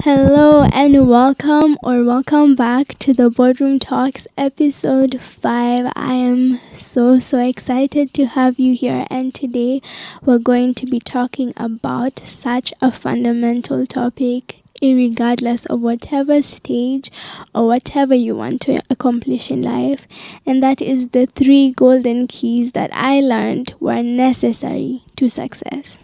Hello and welcome back to the Boardroom Talks episode 5. I am so excited to have you here, and today we're going to be talking about such a fundamental topic, irregardless of whatever stage or whatever you want to accomplish in life, and that is the 3 golden keys that I learned were necessary to success.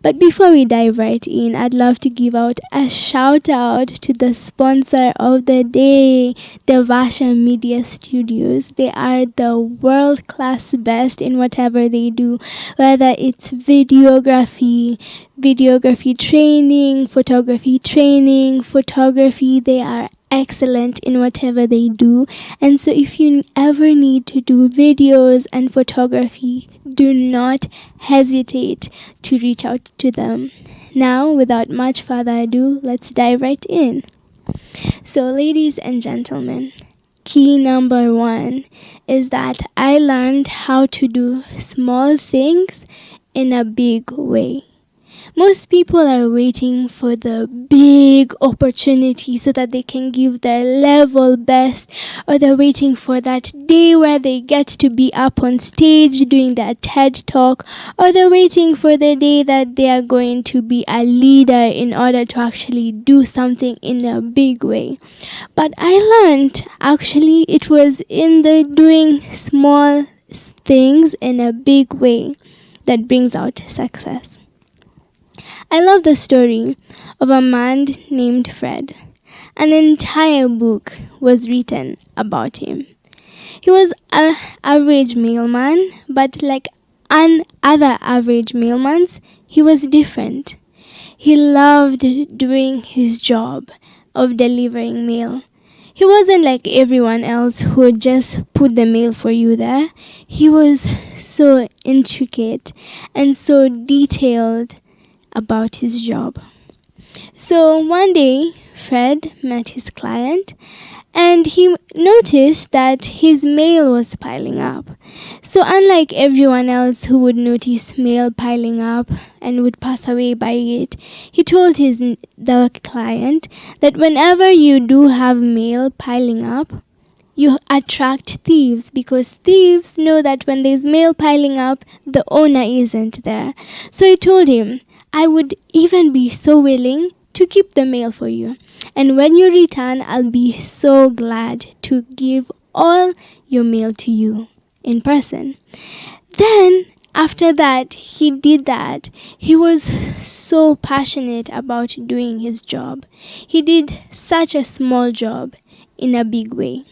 But before we dive right in, I'd love to give out a shout out to the sponsor of the day, Devasha Media Studios. They are the world class best in whatever they do, whether it's videography training, photography. They are excellent in whatever they do, and so if you ever need to do videos and photography, do not hesitate to reach out to them. Now, without much further ado, let's dive right in. So, ladies and gentlemen, key number 1 is that I learned how to do small things in a big way. Most people are waiting for the big opportunity so that they can give their level best, or they're waiting for that day where they get to be up on stage doing their TED talk, or they're waiting for the day that they are going to be a leader in order to actually do something in a big way. But I learned actually it was in the doing small things in a big way that brings out success. I love the story of a man named Fred. An entire book was written about him. He was an average mailman, but like other average mailmans, he was different. He loved doing his job of delivering mail. He wasn't like everyone else who would just put the mail for you there. He was so intricate and so detailed about his job. So one day, Fred met his client and he noticed that his mail was piling up. So unlike everyone else who would notice mail piling up and would pass away by it, he told the client that whenever you do have mail piling up, you attract thieves, because thieves know that when there's mail piling up, the owner isn't there. So he told him, I would even be so willing to keep the mail for you. And when you return, I'll be so glad to give all your mail to you in person. Then, after that, he did that. He was so passionate about doing his job. He did such a small job in a big way.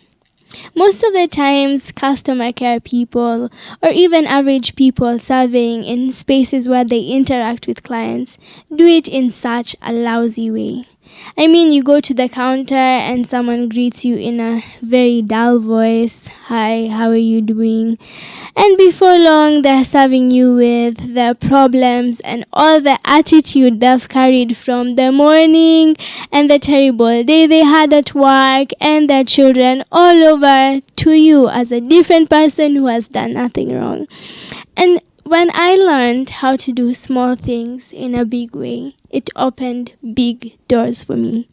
Most of the times, customer care people or even average people serving in spaces where they interact with clients do it in such a lousy way. I mean, you go to the counter and someone greets you in a very dull voice. Hi, how are you doing? And before long, they're serving you with their problems and all the attitude they've carried from the morning and the terrible day they had at work and their children all over to you as a different person who has done nothing wrong. And when I learned how to do small things in a big way, it opened big doors for me.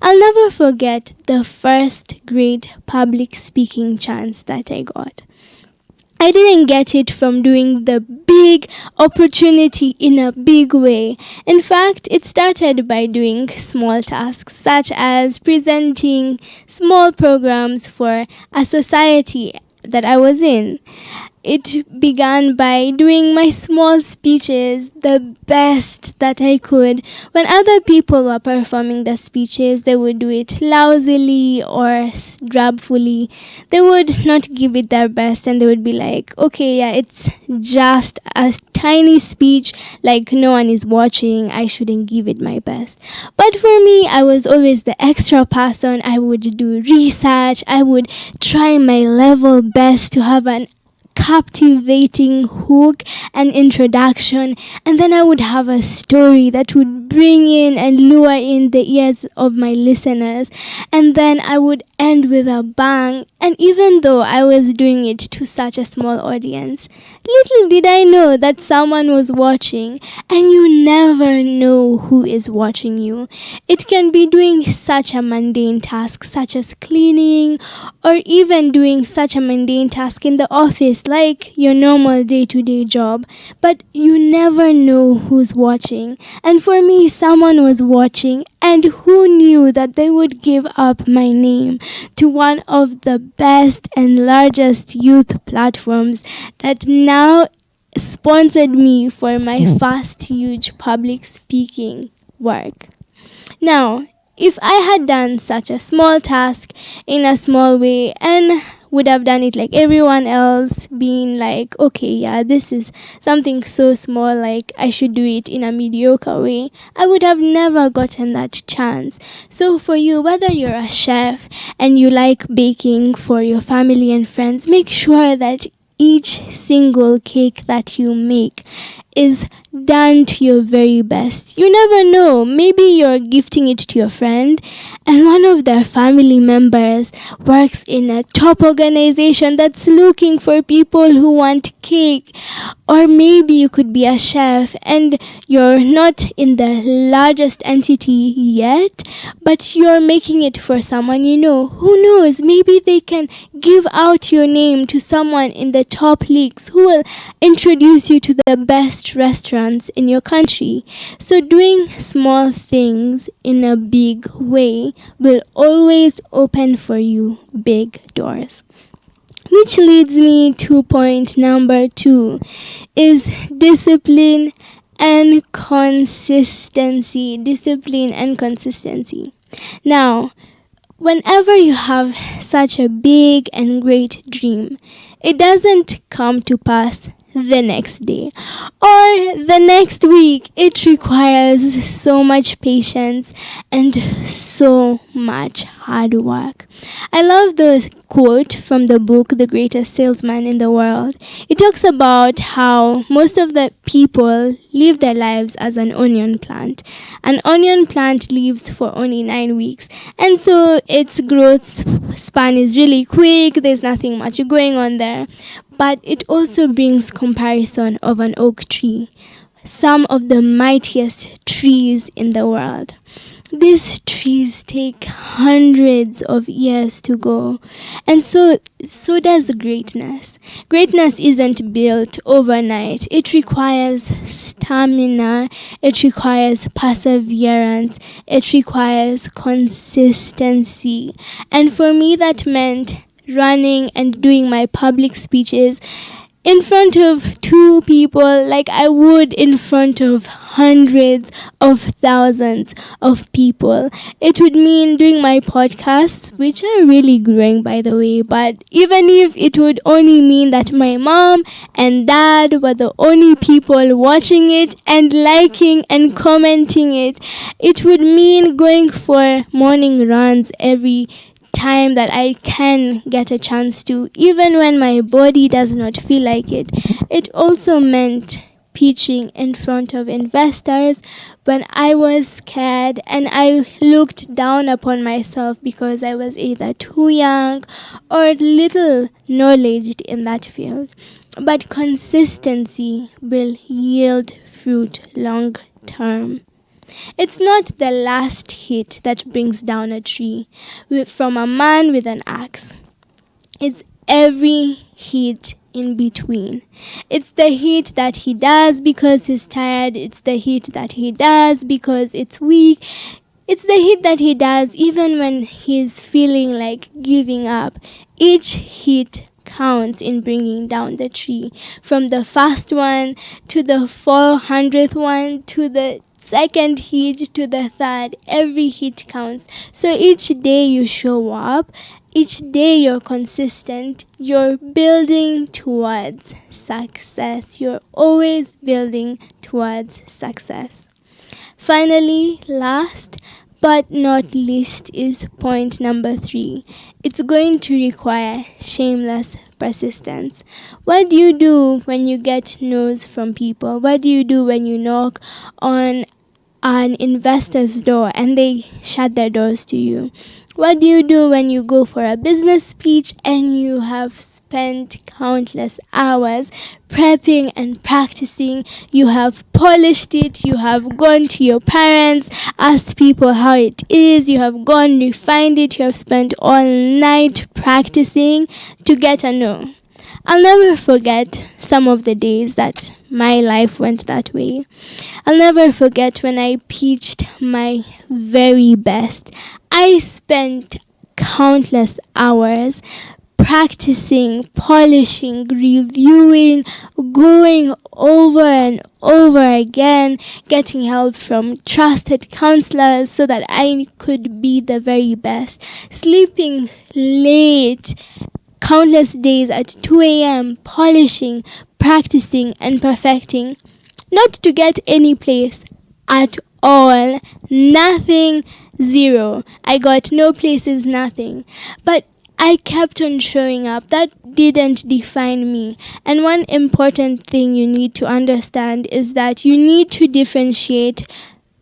I'll never forget the first great public speaking chance that I got. I didn't get it from doing the big opportunity in a big way. In fact, it started by doing small tasks, such as presenting small programs for a society that I was in. It began by doing my small speeches the best that I could. When other people were performing the speeches, they would do it lousily or drabfully. They would not give it their best and they would be like, okay, yeah, it's just a tiny speech, like no one is watching, I shouldn't give it my best. But for me, I was always the extra person. I would do research. I would try my level best to have an captivating hook and introduction, and then I would have a story that would bring in and lure in the ears of my listeners, and then I would end with a bang. And even though I was doing it to such a small audience, little did I know that someone was watching, and you never know who is watching you. It can be doing such a mundane task such as cleaning, or even doing such a mundane task in the office like your normal day-to-day job, but you never know who's watching. And for me, someone was watching, and who knew that they would give up my name to one of the best and largest youth platforms that now sponsored me for my first huge public speaking work. Now, if I had done such a small task in a small way and would have done it like everyone else, being like, okay, yeah, this is something so small, like I should do it in a mediocre way, I would have never gotten that chance. So for you, whether you're a chef and you like baking for your family and friends, make sure that each single cake that you make is done to your very best. You never know. Maybe you're gifting it to your friend and one of their family members works in a top organization that's looking for people who want cake. Or maybe you could be a chef and you're not in the largest entity yet, but you're making it for someone you know. Who knows? Maybe they can give out your name to someone in the top leagues who will introduce you to the best restaurants in your country. So doing small things in a big way will always open for you big doors. Which leads me to point number 2 is discipline and consistency. Discipline and consistency. Now, whenever you have such a big and great dream, it doesn't come to pass the next day or the next week. It requires so much patience and so much hard work. I love the quote from the book The Greatest Salesman in the World. It talks about how most of the people live their lives as an onion plant. An onion plant lives for only 9 weeks, and so its growth span is really quick. There's nothing much going on there. But it also brings comparison of an oak tree, some of the mightiest trees in the world. These trees take hundreds of years to grow, and so does greatness. Greatness isn't built overnight. It requires stamina, it requires perseverance, it requires consistency. And for me, that meant running and doing my public speeches in front of 2 people like I would in front of hundreds of thousands of people. It would mean doing my podcasts, which are really growing, by the way, but even if it would only mean that my mom and dad were the only people watching it and liking and commenting it, it would mean going for morning runs every time that I can get a chance to, even when my body does not feel like it. It also meant pitching in front of investors when I was scared and I looked down upon myself because I was either too young or little knowledge in that field. But consistency will yield fruit long term. It's not the last hit that brings down a tree from a man with an axe. It's every hit in between. It's the hit that he does because he's tired. It's the hit that he does because it's weak. It's the hit that he does even when he's feeling like giving up. Each hit counts in bringing down the tree. From the first one to the 400th one to the second hit to the third, every hit counts. So each day you show up, each day you're consistent, you're building towards success. You're always building towards success. Finally, last but not least is point number 3. It's going to require shameless persistence. What do you do when you get no's from people? What do you do when you knock on an investor's door and they shut their doors to you? What do you do when you go for a business speech and you have spent countless hours prepping and practicing? You have polished it, you have gone to your parents, asked people how it is, you have gone, refined it, you have spent all night practicing to get a no. I'll never forget some of the days that my life went that way. I'll never forget when I pitched my very best. I spent countless hours practicing, polishing, reviewing, going over and over again, getting help from trusted counselors so that I could be the very best, sleeping late, countless days at 2 a.m., polishing, practicing, and perfecting. Not to get any place at all. Nothing, zero. I got no places, nothing. But I kept on showing up. That didn't define me. And one important thing you need to understand is that you need to differentiate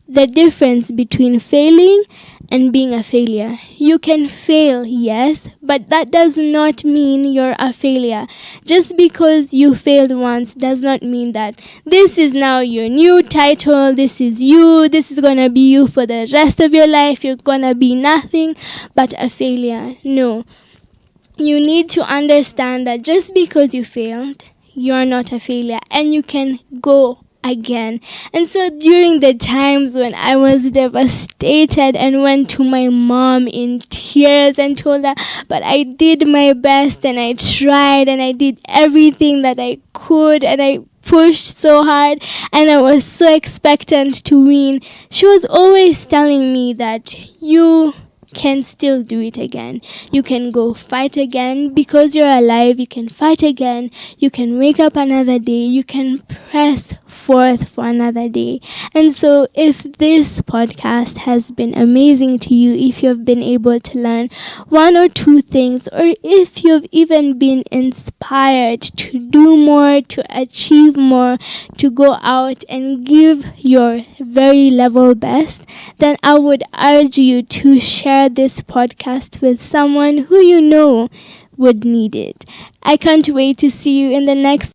the difference between failing and being a failure. You can fail, yes, but that does not mean you're a failure. Just because you failed once does not mean that this is now your new title, this is you, this is gonna be you for the rest of your life, you're gonna be nothing but a failure. No. You need to understand that just because you failed, you're not a failure and you can go again. And so during the times when I was devastated and went to my mom in tears and told her, but I did my best and I tried and I did everything that I could and I pushed so hard and I was so expectant to win, she was always telling me that you can still do it again. You can go fight again because you're alive. You can fight again. You can wake up another day. You can press forth for another day. And so if this podcast has been amazing to you, if you've been able to learn one or two things, or if you've even been inspired to do more, to achieve more, to go out and give your very level best, then I would urge you to share this podcast with someone who you know would need it. I can't wait to see you in the next